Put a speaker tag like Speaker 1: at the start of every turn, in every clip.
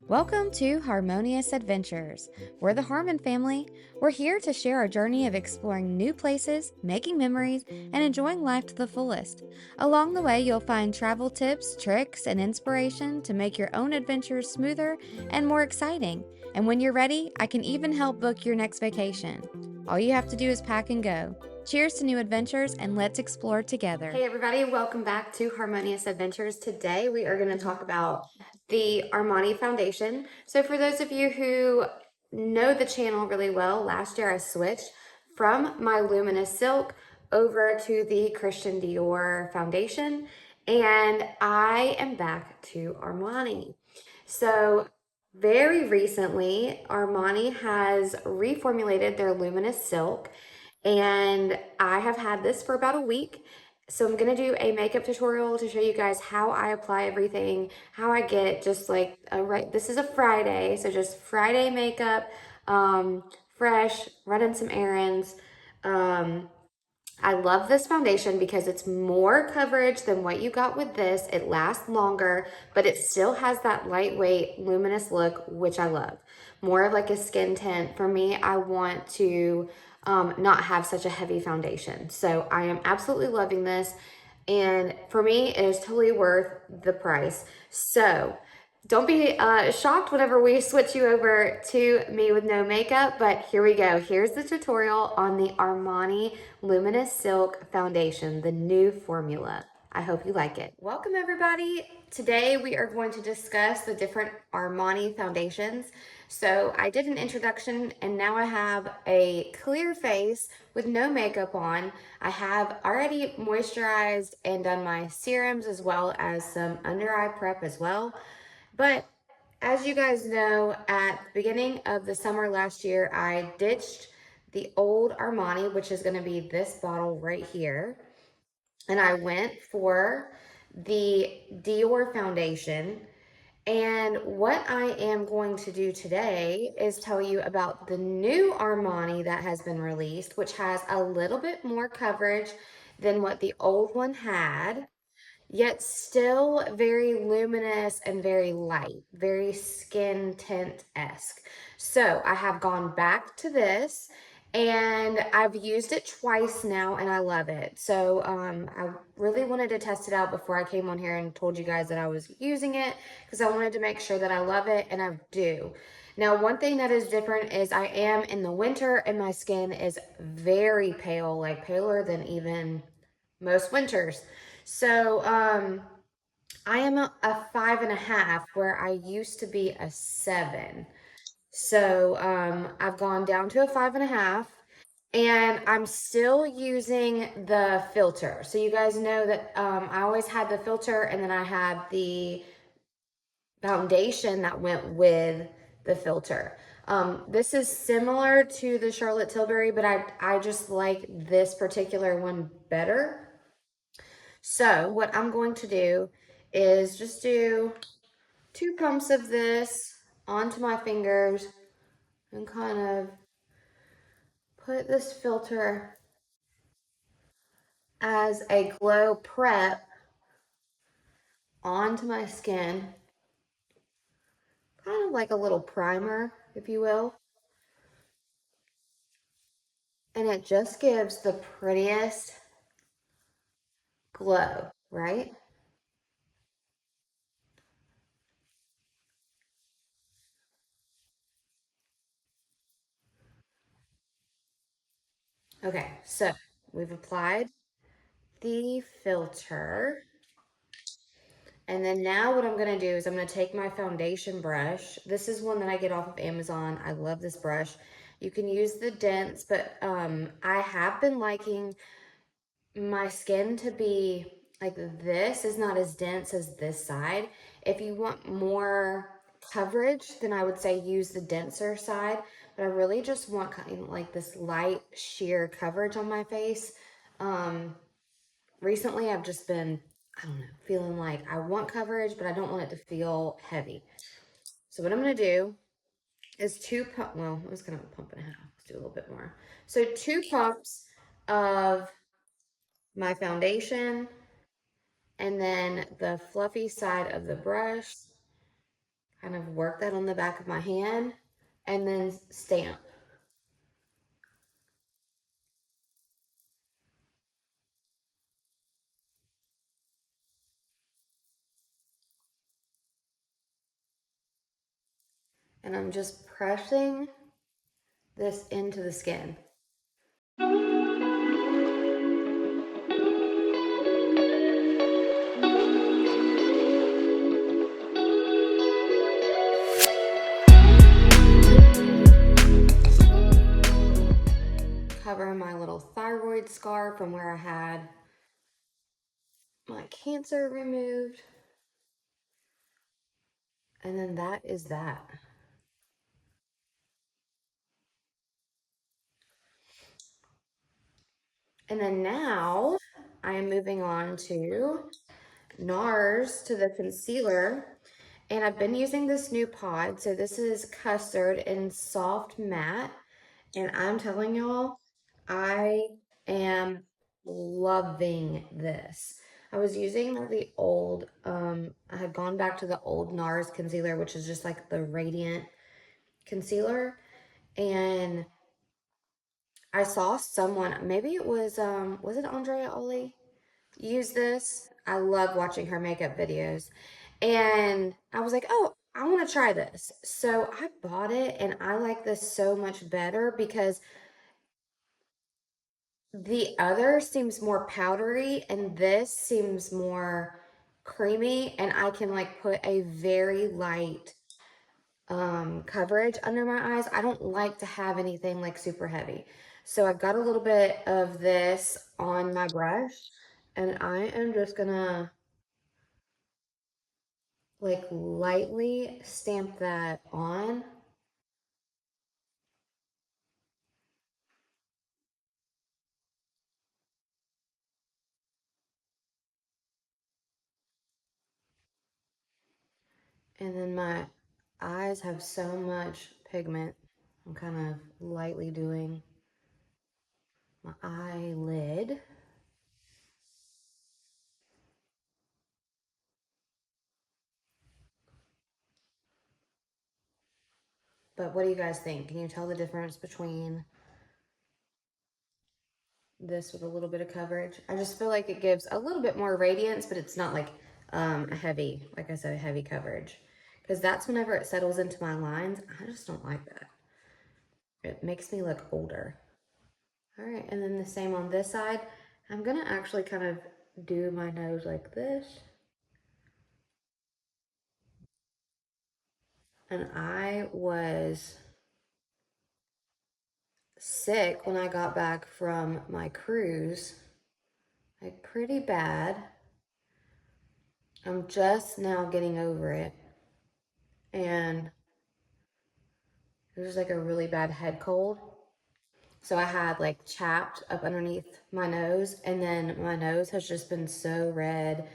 Speaker 1: Welcome to Harmonious Adventures. We're the Harmon family. We're here to share our journey of exploring new places, making memories, and enjoying life to the fullest. Along the way, you'll find travel tips, tricks, and inspiration to make your own adventures smoother and more exciting. And when you're ready, I can even help book your next vacation. All you have to do is pack and go. Cheers to new adventures, and let's explore together. Hey everybody, welcome back to Harmonious Adventures. Today we are going to talk about the Armani foundation. So for those of you who know the channel really well, last year I switched from my Luminous Silk over to the Christian Dior foundation, and I am back to Armani. So very recently, Armani has reformulated their Luminous Silk, and I have had this for about a week. So I'm gonna do a makeup tutorial to show you guys how I apply everything, how I get just like this is a Friday, so just Friday makeup, fresh, running some errands. Um, I love this foundation because it's more coverage than what you got with this. It lasts longer, but it still has that lightweight, luminous look, which I love. More of like a skin tint. For me, I want to not have such a heavy foundation. So I am absolutely loving this. And for me, it is totally worth the price. So don't be shocked whenever we switch you over to me with no makeup, but here we go. Here's the tutorial on the Armani Luminous Silk Foundation, the new formula. I hope you like it. Welcome everybody. Today we are going to discuss the different Armani foundations. So I did an introduction and now I have a clear face with no makeup on. I have already moisturized and done my serums as well as some under eye prep as well. But as you guys know, at the beginning of the summer last year, I ditched the old Armani, which is going to be this bottle right here. And I went for the Dior foundation. And what I am going to do today is tell you about the new Armani that has been released, which has a little bit more coverage than what the old one had, yet still very luminous and very light, very skin tint-esque. So I have gone back to this and I've used it twice now and I love it. So I really wanted to test it out before I came on here and told you guys that I was using it because I wanted to make sure that I love it, and I do. Now, one thing that is different is I am in the winter and my skin is very pale, like paler than even most winters. So I am a 5.5 where I used to be a 7. So I've gone down to a 5.5, and I'm still using the filter. So you guys know that I always had the filter, and then I had the foundation that went with the filter. This is similar to the Charlotte Tilbury, but I just like this particular one better. So what I'm going to do is just do 2 pumps of this onto my fingers and kind of put this filter as a glow prep onto my skin, kind of like a little primer, if you will. And it just gives the prettiest glow, right? Okay, so we've applied the filter. And then now what I'm going to do is I'm going to take my foundation brush. This is one that I get off of Amazon. I love this brush. You can use the dense, but I have been liking my skin to be like, this is not as dense as this side. If you want more coverage, then I would say use the denser side. But I really just want kind of like this light sheer coverage on my face. Recently I've just been, I don't know, feeling like I want coverage, but I don't want it to feel heavy. So what I'm going to do is well, I was going to pump and a half. Let's do a little bit more. So 2 pumps of my foundation, and then the fluffy side of the brush kind of work that on the back of my hand and then stamp. And I'm just pressing this into the skin. Cover my little thyroid scar from where I had my cancer removed. And then that is that. And then now I am moving on to NARS, to the concealer. And I've been using this new pod. So this is custard and soft matte. And I'm telling y'all, I am loving this. I was using the old, I had gone back to the old NARS concealer, which is just like the radiant concealer. And I saw someone, maybe it was it Andrea Oli? Use this. I love watching her makeup videos. And I was like, oh, I want to try this. So I bought it and I like this so much better because the other seems more powdery and this seems more creamy, and I can like put a very light coverage under my eyes. I don't like to have anything like super heavy. So I've got a little bit of this on my brush and I am just gonna like lightly stamp that on. And then my eyes have so much pigment. I'm kind of lightly doing my eyelid. But what do you guys think? Can you tell the difference between this with a little bit of coverage? I just feel like it gives a little bit more radiance, but it's not like a heavy, like I said, a heavy coverage. Because that's whenever it settles into my lines, I just don't like that. It makes me look older. All right, and then the same on this side. I'm gonna actually kind of do my nose like this. And I was sick when I got back from my cruise, like pretty bad. I'm just now getting over it. And it was like a really bad head cold. So I had like chapped up underneath my nose, and then my nose has just been so red.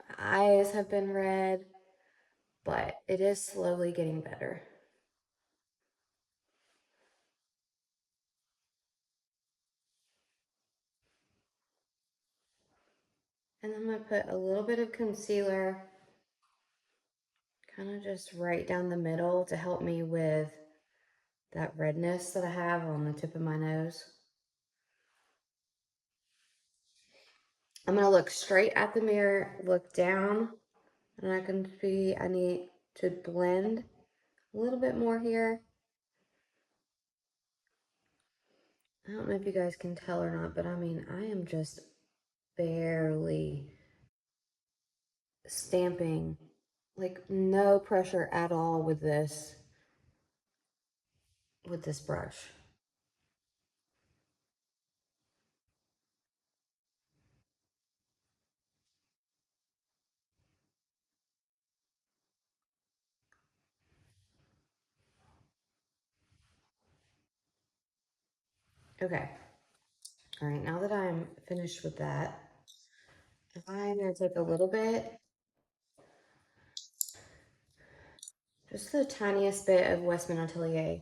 Speaker 1: My eyes have been red, but it is slowly getting better. And I'm gonna put a little bit of concealer kind of just right down the middle to help me with that redness that I have on the tip of my nose. I'm gonna look straight at the mirror, look down, and I can see I need to blend a little bit more here. I don't know if you guys can tell or not, but I mean, I am just barely stamping, like no pressure at all with this brush. Okay. All right, now that I'm finished with that, I'm gonna take a little bit, just the tiniest bit of Westman Atelier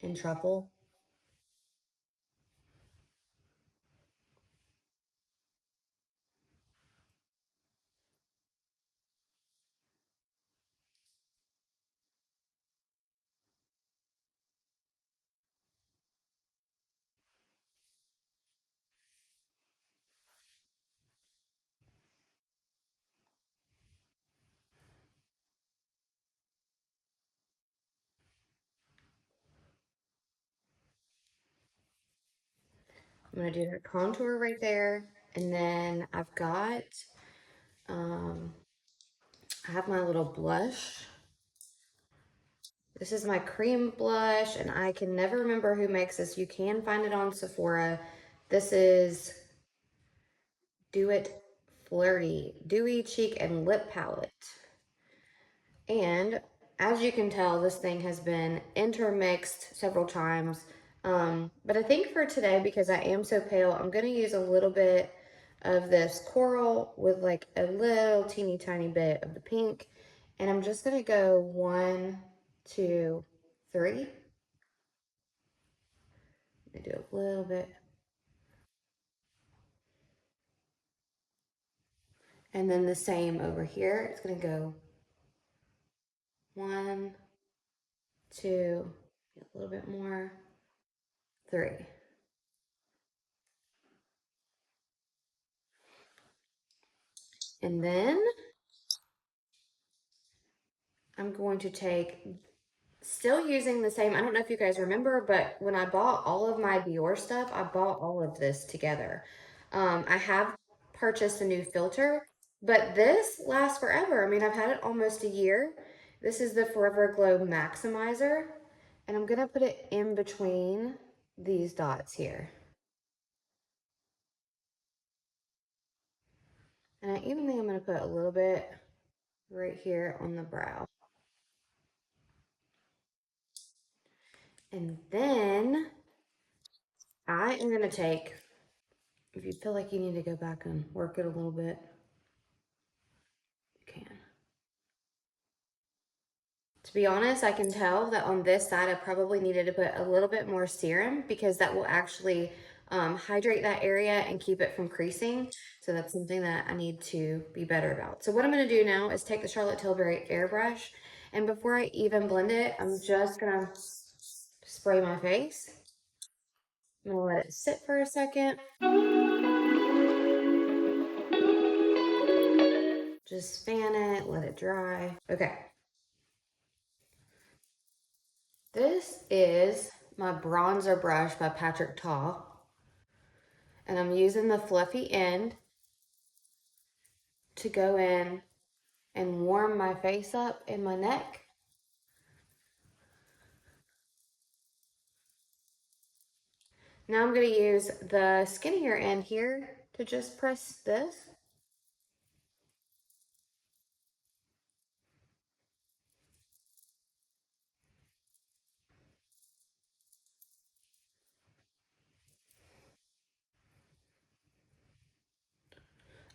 Speaker 1: in truffle. I'm gonna do that contour right there. And then um, I have my little blush. This is my cream blush, and I can never remember who makes this. You can find it on Sephora. This is Do It Flirty, Dewy Cheek and Lip Palette. And as you can tell, this thing has been intermixed several times. But I think for today, because I am so pale, I'm going to use a little bit of this coral with like a little teeny tiny bit of the pink. And I'm just going to go 1, 2, 3. I do a little bit. And then the same over here. It's going to go 1, 2, a little bit more, 3. And then I'm going to take, still using the same, I don't know if you guys remember, but when I bought all of my Dior stuff, I bought all of this together. I have purchased a new filter, but this lasts forever. I mean, I've had it almost a year. This is the Forever Glow Maximizer, and I'm gonna put it in between these dots here. And I even think I'm gonna put a little bit right here on the brow. And then I am gonna take, if you feel like you need to go back and work it a little bit, you can. To be honest, I can tell that on this side, I probably needed to put a little bit more serum because that will actually hydrate that area and keep it from creasing. So that's something that I need to be better about. So what I'm gonna do now is take the Charlotte Tilbury airbrush, and before I even blend it, I'm just gonna spray my face. I'm gonna let it sit for a second. Just fan it, let it dry. Okay. This is my bronzer brush by Patrick Ta. And I'm using the fluffy end to go in and warm my face up and my neck. Now I'm going to use the skinnier end here to just press this.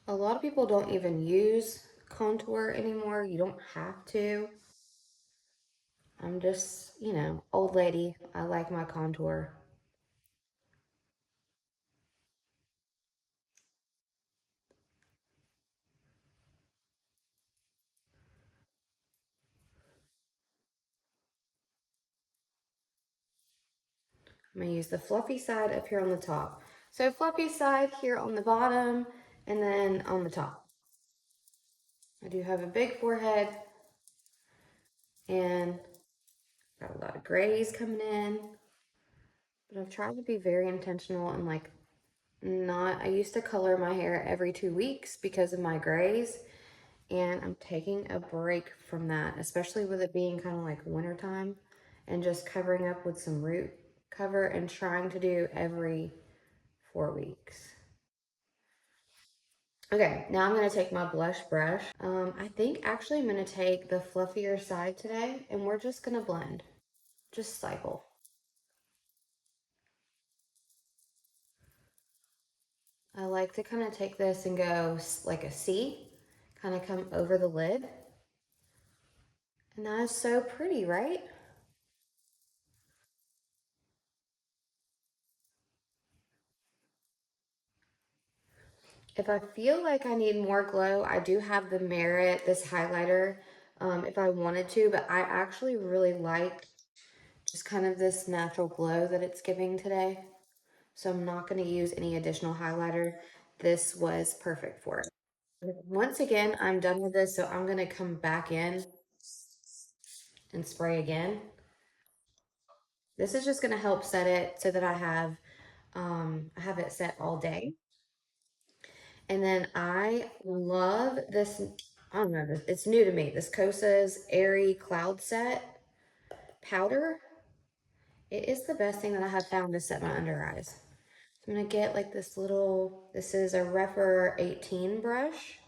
Speaker 1: A lot of people don't even use contour anymore. You don't have to. I'm just, old lady. I like my contour. I'm going to use the fluffy side up here on the top. So fluffy side here on the bottom and then on the top. I do have a big forehead and got a lot of grays coming in. But I've tried to be very intentional and like not, I used to color my hair every 2 weeks because of my grays. And I'm taking a break from that, especially with it being kind of like wintertime, and just covering up with some root cover and trying to do every 4 weeks. Okay, now I'm going to take my blush brush. I think actually I'm going to take the fluffier side today, and we're just going to blend. Just cycle. I like to kind of take this and go like a C, kind of come over the lid. And that is so pretty, right? If I feel like I need more glow, I do have the Merit, this highlighter, if I wanted to, but I actually really like just kind of this natural glow that it's giving today. So I'm not going to use any additional highlighter. This was perfect for it. Once again, I'm done with this, so I'm going to come back in and spray again. This is just going to help set it so that I have I have it set all day. And then I love this. I don't know, it's new to me. This Kosa's Airy Cloud Set powder. It is the best thing that I have found to set my under eyes. So I'm gonna get like this little, this is a Rephr 18 brush.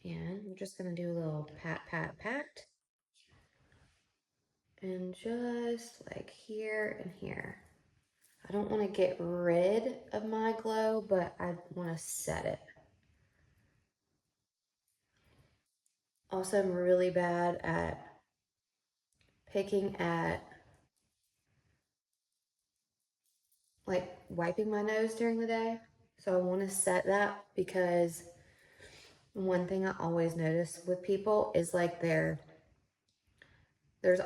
Speaker 1: And I'm just gonna do a little pat, pat, pat. And just like here and here. I don't want to get rid of my glow, but I want to set it. Also, I'm really bad at picking at like wiping my nose during the day. So I want to set that because one thing I always notice with people is like there's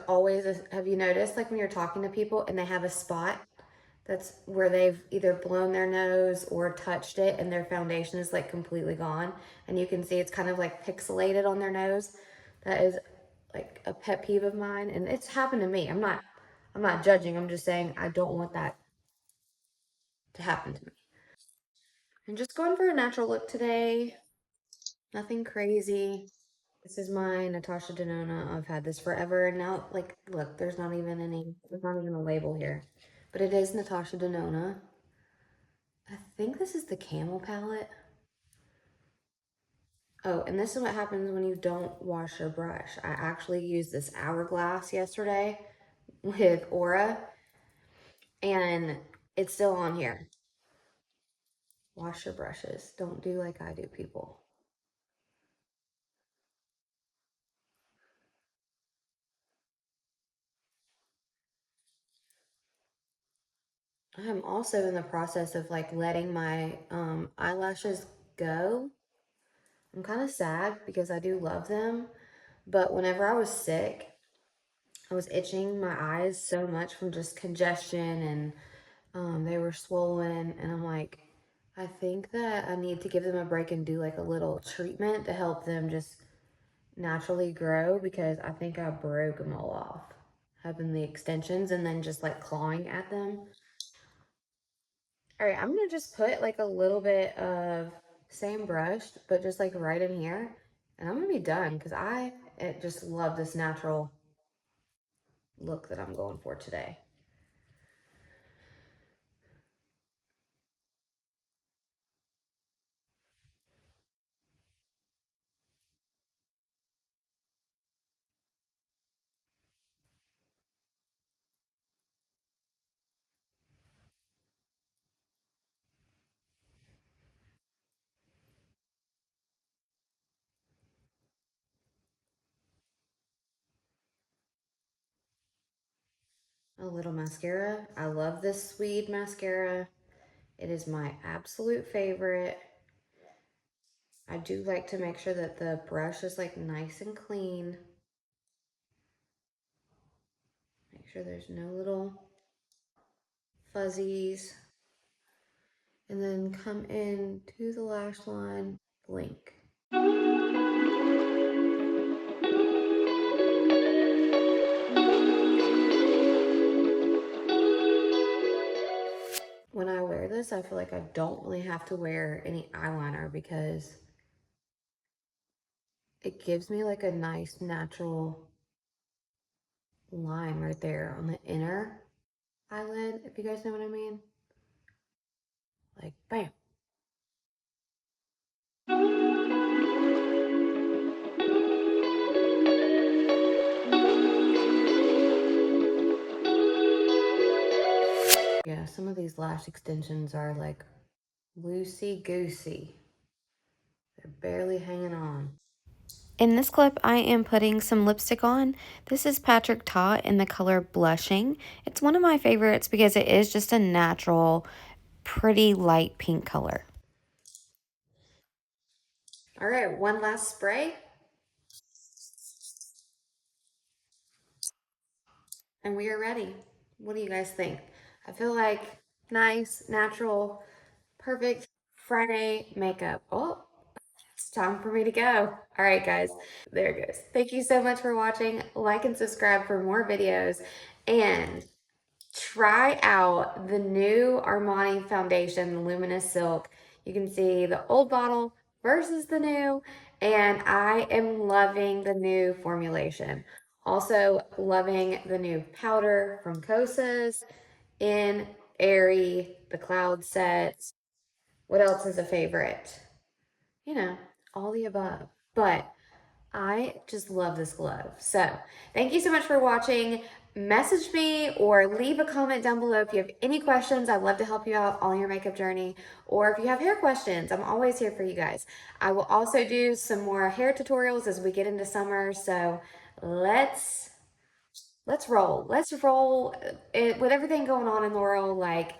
Speaker 1: always a, have you noticed like when you're talking to people and they have a spot that's where they've either blown their nose or touched it and their foundation is like completely gone and you can see it's kind of like pixelated on their nose. That is like a pet peeve of mine and it's happened to me. I'm not judging. I'm just saying I don't want that to happen to me. I'm just going for a natural look today. Nothing crazy. This is my Natasha Denona. I've had this forever and now like look, there's not even a label here. But it is Natasha Denona. I think this is the Camel palette. Oh, and this is what happens when you don't wash your brush. I actually used this hourglass yesterday with Aura, and it's still on here. Wash your brushes. Don't do like I do, people. I'm also in the process of like letting my eyelashes go. I'm kind of sad because I do love them, but whenever I was sick, I was itching my eyes so much from just congestion and they were swollen, and I'm like, I think that I need to give them a break and do like a little treatment to help them just naturally grow because I think I broke them all off, having the extensions and then just like clawing at them. All right, I'm gonna just put like a little bit of same brush, but just like right in here, and I'm gonna be done because just love this natural look that I'm going for today. A little mascara. I love this Swede mascara. It is my absolute favorite. I do like to make sure that the brush is like nice and clean. Make sure there's no little fuzzies. And then come in to the lash line, blink. When I wear this, I feel like I don't really have to wear any eyeliner because it gives me like a nice natural line right there on the inner eyelid, if you guys know what I mean. Like, bam. Yeah, some of these lash extensions are like loosey-goosey. They're barely hanging on. In this clip, I am putting some lipstick on. This is Patrick Ta in the color Blushing. It's one of my favorites because it is just a natural, pretty light pink color. All right, one last spray. And we are ready. What do you guys think? I feel like nice, natural, perfect Friday makeup. Oh, it's time for me to go. All right, guys. There it goes. Thank you so much for watching. Like and subscribe for more videos. And try out the new Armani foundation, the Luminous Silk. You can see the old bottle versus the new, and I am loving the new formulation. Also loving the new powder from Kosas in Airy, the cloud sets. What else is a favorite? You know, all the above. But I just love this glove. So thank you so much for watching. Message me or leave a comment down below if you have any questions. I'd love to help you out on your makeup journey. Or if you have hair questions, I'm always here for you guys. I will also do some more hair tutorials as we get into summer. So let's roll. Let's roll it, with everything going on in the world. Like,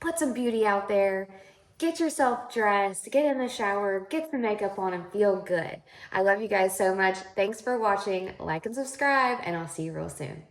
Speaker 1: put some beauty out there. Get yourself dressed, get in the shower, get some makeup on, and feel good. I love you guys so much. Thanks for watching. Like and subscribe, and I'll see you real soon.